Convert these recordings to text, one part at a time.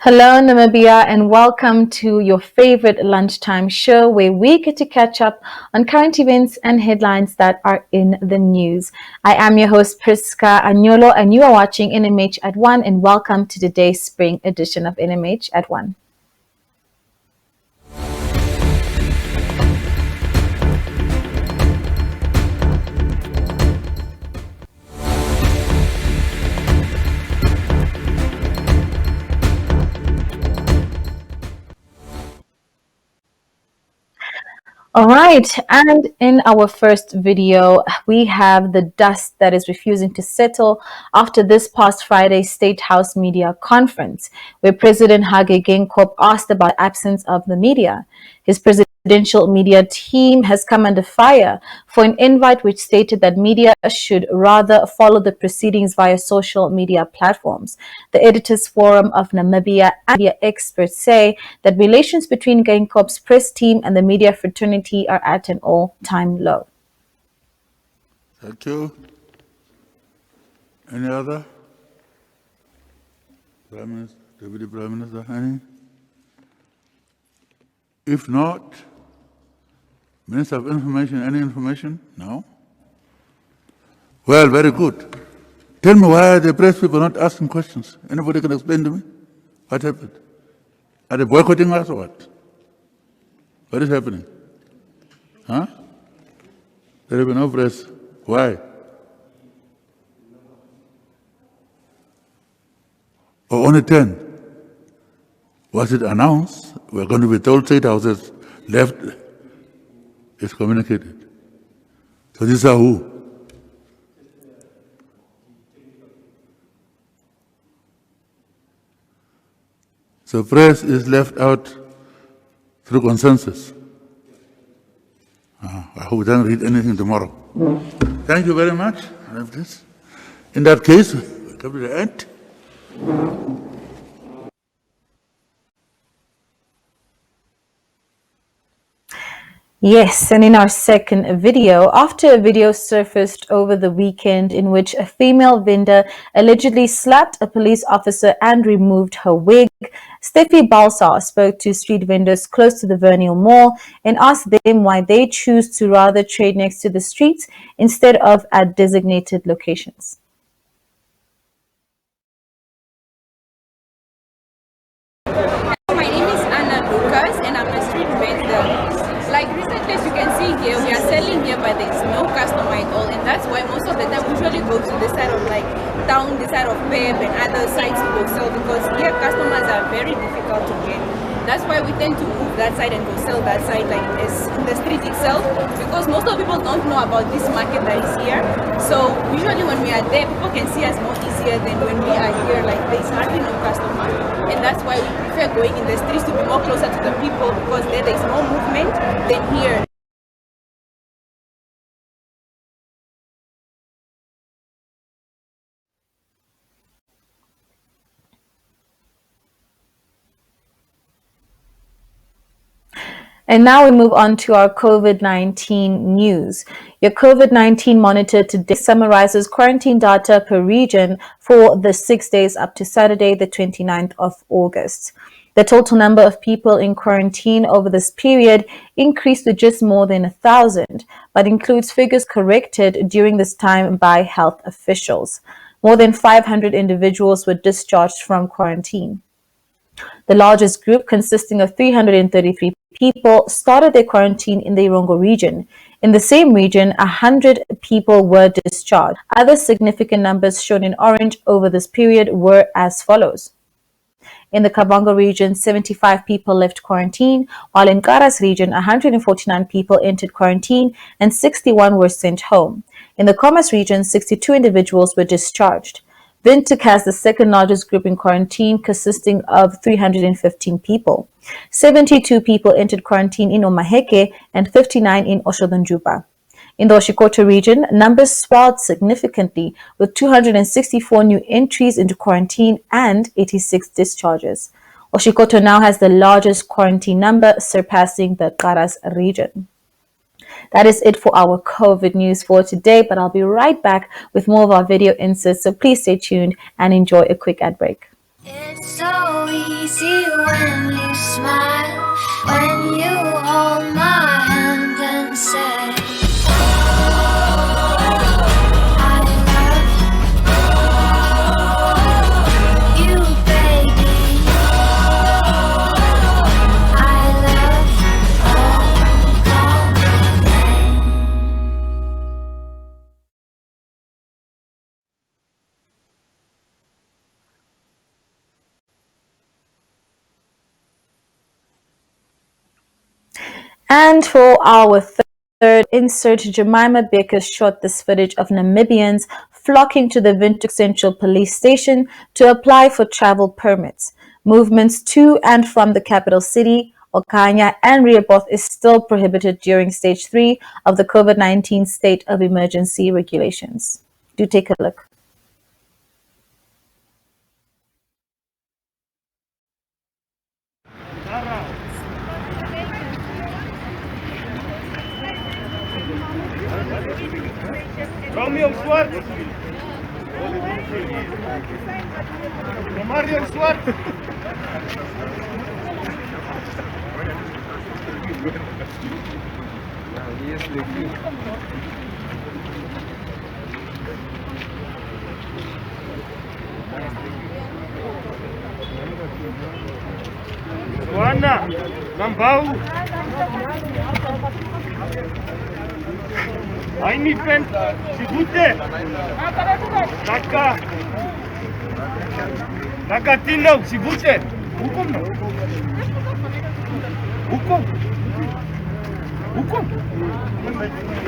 Hello, Namibia, and welcome to your favorite lunchtime show where we get to catch up on current events and headlines that are in the news. I am your host, Priska Anyolo, and you are watching NMH at 1, and welcome to today's spring edition of NMH at 1. All right, and in our first video, we have the dust that is refusing to settle after this past Friday's State House media conference, where President Hage Geingob asked about the absence of the media. His presidential media team has come under fire for an invite which stated that media should rather follow the proceedings via social media platforms. The Editors Forum of Namibia and media experts say that relations between Geinkop's press team and the media fraternity are at an all-time low. Thank you. Any other? Prime Minister, Deputy Prime Minister, any? If not, Minister of Information, any information? No? Well, very good. Tell me why are the press people not asking questions? Anybody can explain to me? What happened? Are they boycotting us or what? What is happening? Huh? There have been no press. Why? Or only 10? Was it announced? We're going to be told State Houses left is communicated. So these are who? So press is left out through consensus. I hope we don't read anything tomorrow. Thank you very much. I have this. In that case, we come to the end. Yes, and in our second video, after a video surfaced over the weekend in which a female vendor allegedly slapped a police officer and removed her wig, Steffi Balsar spoke to street vendors close to the Vernal Mall and asked them why they choose to rather trade next to the streets instead of at designated locations. As you can see here, we are selling here, but there is no customer at all, and that's why most of the time we usually go to this side of like town, this side of Pep and other sites to go sell, because here customers are very difficult to get. That's why we tend to move that side and go sell that side, like in the street itself, because most of people don't know about this market that is here. So usually when we are there, people can see us more easier than when we are here, like there is hardly no customer. And that's why we prefer going in the streets to be more closer to the people, because there is more movement than here. And now we move on to our COVID-19 news. Your COVID-19 monitor today summarizes quarantine data per region for the 6 days up to Saturday, the 29th of August. The total number of people in quarantine over this period increased to just more than 1,000, but includes figures corrected during this time by health officials. More than 500 individuals were discharged from quarantine. The largest group, consisting of 333 people, started their quarantine in the Irongo region. In the same region, 100 people were discharged. Other significant numbers shown in orange over this period were as follows. In the Kavango region, 75 people left quarantine, while in Karas region, 149 people entered quarantine and 61 were sent home. In the Khomas region, 62 individuals were discharged. Windhoek has the second largest group in quarantine, consisting of 315 people. 72 people entered quarantine in Omaheke and 59 in Oshodonjupa. In the Oshikoto region, numbers swelled significantly, with 264 new entries into quarantine and 86 discharges. Oshikoto now has the largest quarantine number, surpassing the Karas region. That is it for our COVID news for today, but I'll be right back with more of our video inserts, so please stay tuned and enjoy a quick ad break. It's so easy when you smile, when you hold my hand and say, I love you, baby. I love all golden. And for our third insert, Jemima Baker shot this footage of Namibians flocking to the Windhoek Central Police Station to apply for travel permits. Movements to and from the capital city, Okanya, and Rehoboth is still prohibited during stage 3 of the COVID-19 state of emergency regulations. Do take a look. Romeo Swart. Mario Swart. Joanna, Nambau. Aini pen, Sibute. Laka Tino, Sibute. Hukum no? Hukum. Hukum.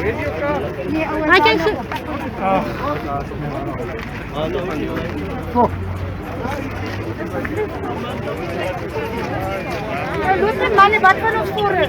Radio ka? Loop net man, wat van ons voor?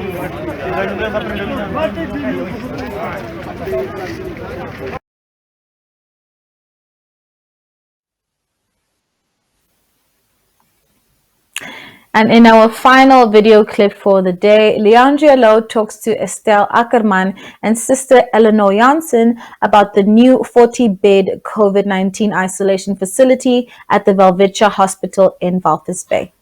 And in our final video clip for the day, Leandria Lowe talks to Estelle Ackerman and Sister Eleanor Janssen about the new 40-bed COVID-19 isolation facility at the Welwitschia Hospital in Walvis Bay.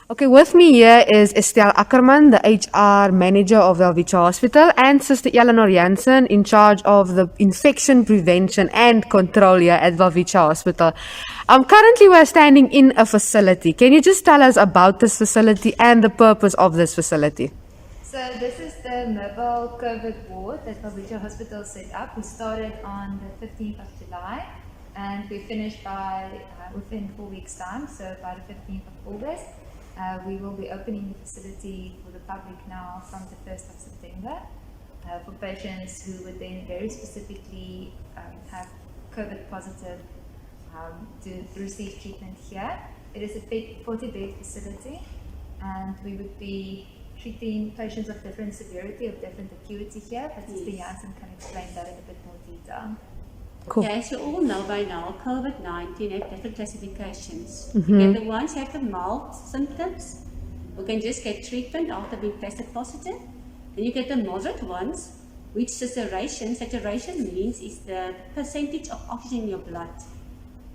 Okay, with me here is Estelle Ackerman, the HR manager of the Welwitschia Hospital, and Sister Eleanor Janssen, in charge of the infection prevention and control here at Welwitschia Hospital. Currently, we're standing in a facility. Can you just tell us about this facility and the purpose of this facility? So this is the mobile COVID ward that Welwitschia Hospital set up. We started on the 15th of July and we finished by within 4 weeks' time, so by the 15th of August. We will be opening the facility for the public now from the 1st of September for patients who would then very specifically have COVID positive to receive treatment here. It is a 40-bed facility and we would be treating patients of different severity, of different acuity here, but Sister Janssen can explain that in a bit more detail. Cool. Okay, as you all know by now, COVID-19 have different classifications. You get the ones who have the mild symptoms, who can just get treatment after being tested positive. Then you get the moderate ones, which saturation means is the percentage of oxygen in your blood.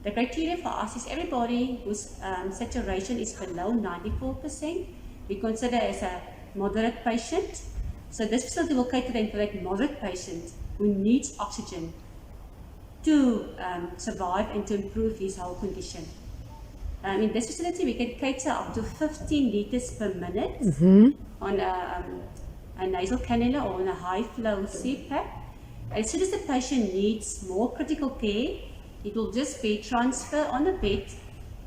The criteria for us is everybody whose saturation is below 94%, we consider as a moderate patient. So this facility will cater then for that moderate patient who needs oxygen to survive and to improve his whole condition. In this facility, we can cater up to 15 liters per minute on a nasal cannula or on a high flow CPAP. As soon as the patient needs more critical care, it will just be transferred on a bed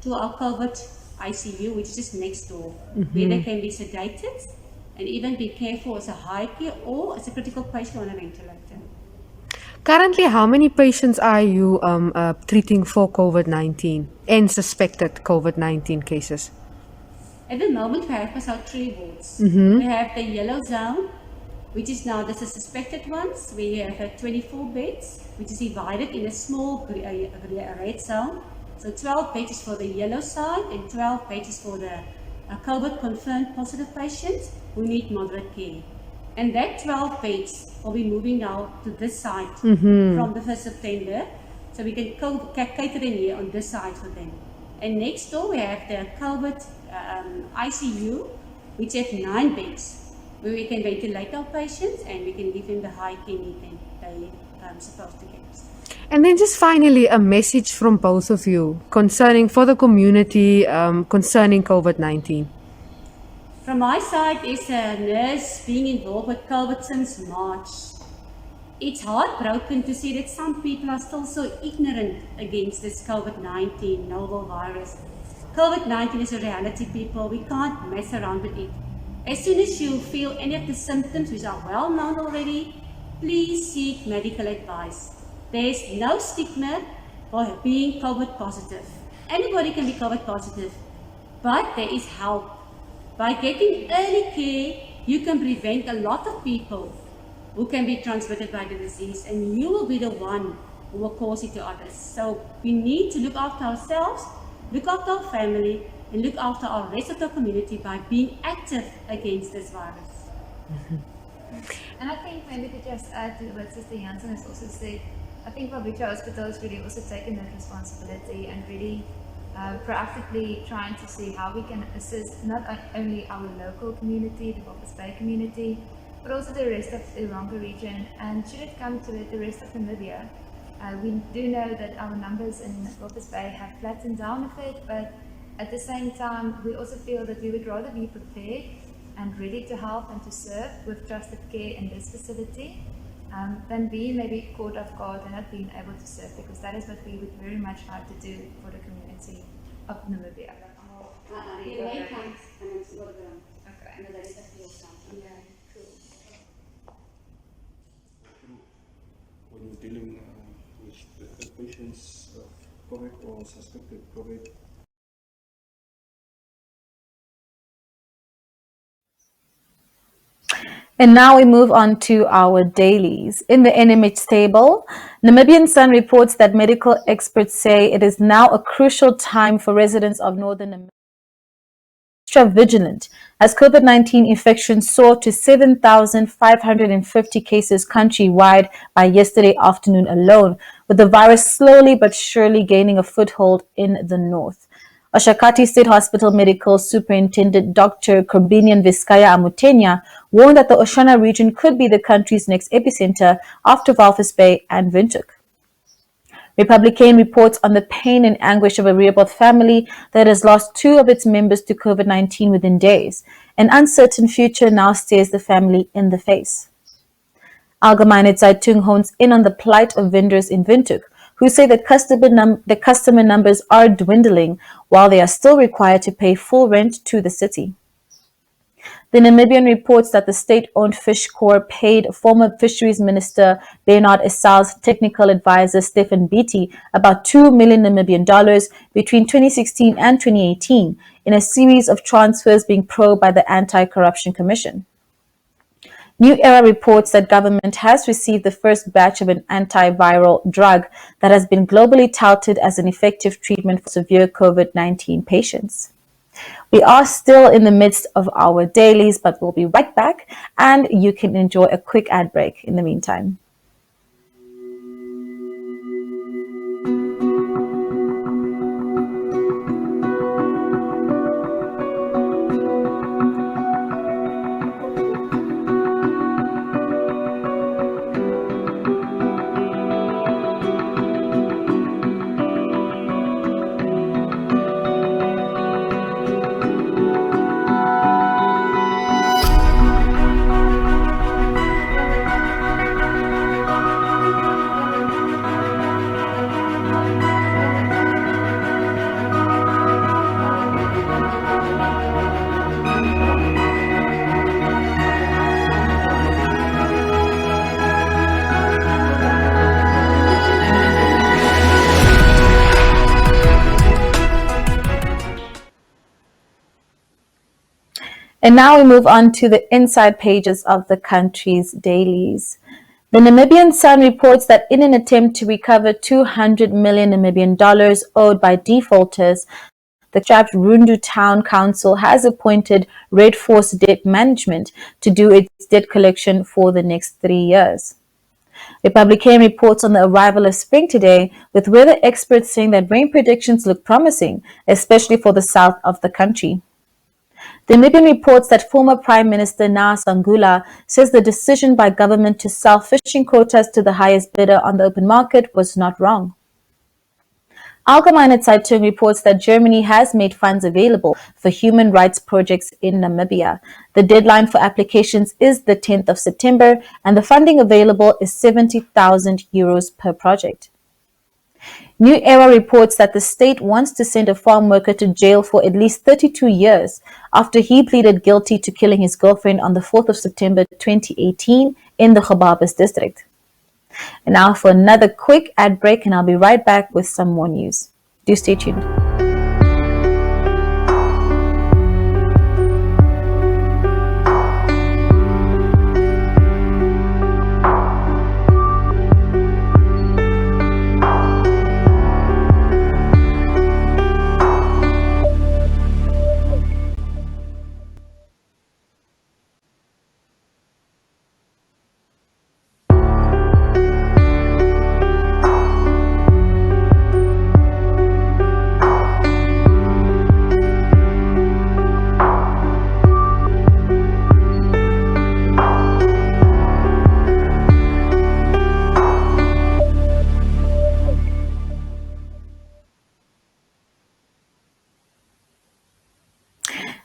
to our COVID ICU, which is just next door, where they can be sedated and even be cared for as a high care or as a critical patient on a ventilator. Currently, how many patients are you treating for COVID-19 and suspected COVID-19 cases? At the moment, we have our 3 wards. We have the yellow zone, which is now the suspected ones. We have 24 beds, which is divided in a small red zone. So 12 beds is for the yellow side and 12 beds is for the COVID confirmed positive patients who need moderate care. And that 12 beds will be moving now to this side from the 1st September. So we can cater in here on this side for them. And next door we have the COVID ICU, which have 9 beds, where we can ventilate our patients and we can give them the high care need they're supposed to get. And then just finally, a message from both of you concerning for the community concerning COVID-19. From my side, as a nurse being involved with COVID since March, it's heartbroken to see that some people are still so ignorant against this COVID-19 novel virus. COVID-19 is a reality, people. We can't mess around with it. As soon as you feel any of the symptoms, which are well known already, please seek medical advice. There's no stigma for being COVID positive. Anybody can be COVID positive, but there is help. By getting early care, you can prevent a lot of people who can be transmitted by the disease, and you will be the one who will cause it to others. So we need to look after ourselves, look after our family, and look after our rest of the community by being active against this virus. And I think maybe to just add to what Sister Janssen has also said, I think Valvicha Hospital has really also taken that responsibility and really proactively trying to see how we can assist not only our local community, the Walvis Bay community, but also the rest of the Ronga region, and should it come to it, the rest of Namibia. We do know that our numbers in Walvis Bay have flattened down a bit, but at the same time, we also feel that we would rather be prepared and ready to help and to serve with trusted care in this facility than being maybe caught off guard and not being able to serve, because that is what we would very much like to do for the community of Namibia. When you're dealing with the patients of COVID or suspected COVID. And now we move on to our dailies. In the NMH table, Namibian Sun reports that medical experts say it is now a crucial time for residents of Northern Namibia extra vigilant as COVID-19 infections soared to 7,550 cases countrywide by yesterday afternoon alone, with the virus slowly but surely gaining a foothold in the north. Oshakati State Hospital Medical Superintendent Dr. Corbinian Vizcaya Amutenya warned that the Oshana region could be the country's next epicenter after Walvis Bay and Windhoek. Republican reports on the pain and anguish of a Rehoboth family that has lost 2 of its members to COVID-19 within days. An uncertain future now stares the family in the face. Allgemeine Zeitung hones in on the plight of vendors in Windhoek, who say that the customer numbers are dwindling while they are still required to pay full rent to the city. The Namibian reports that the state-owned Fish Corps paid former Fisheries Minister Bernard Esau's technical advisor Stephen Beatty about $2 million Namibian between 2016 and 2018 in a series of transfers being probed by the Anti-Corruption Commission. New Era reports that government has received the first batch of an antiviral drug that has been globally touted as an effective treatment for severe COVID-19 patients. We are still in the midst of our dailies, but we'll be right back, and you can enjoy a quick ad break in the meantime. And now we move on to the inside pages of the country's dailies. The Namibian Sun reports that in an attempt to recover 200 million Namibian dollars owed by defaulters, the strapped Rundu Town Council has appointed Red Force Debt Management to do its debt collection for the next 3 years. Republican reports on the arrival of spring today, with weather experts saying that rain predictions look promising, especially for the south of the country. The Namibian reports that former Prime Minister Na Sangula says the decision by government to sell fishing quotas to the highest bidder on the open market was not wrong. Allgemeine Zeitung reports that Germany has made funds available for human rights projects in Namibia. The deadline for applications is the 10th of September, and the funding available is 70,000 euros per project. New Era reports that the state wants to send a farm worker to jail for at least 32 years after he pleaded guilty to killing his girlfriend on the 4th of September 2018 in the Gobabis district. And now for another quick ad break, and I'll be right back with some more news. Do stay tuned.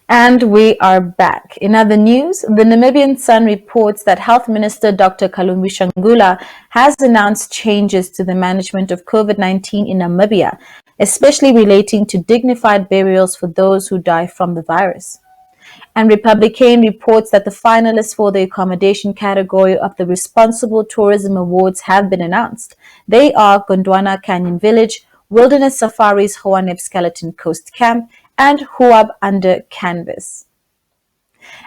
And we are back. In other news, the Namibian Sun reports that Health Minister Dr. Kalumbi Shangula has announced changes to the management of COVID-19 in Namibia, especially relating to dignified burials for those who die from the virus. And Republican reports that the finalists for the accommodation category of the Responsible Tourism Awards have been announced. They are Gondwana Canyon Village, Wilderness Safaris Hoaneb Skeleton Coast Camp, and Huab Under Canvas.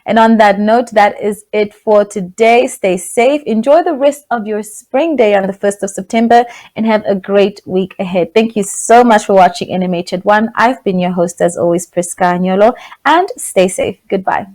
And on that note, that is it for today. Stay safe. Enjoy the rest of your spring day on the 1st of September and have a great week ahead. Thank you so much for watching NMH at 1. I've been your host as always, Priska Anyolo, and stay safe. Goodbye.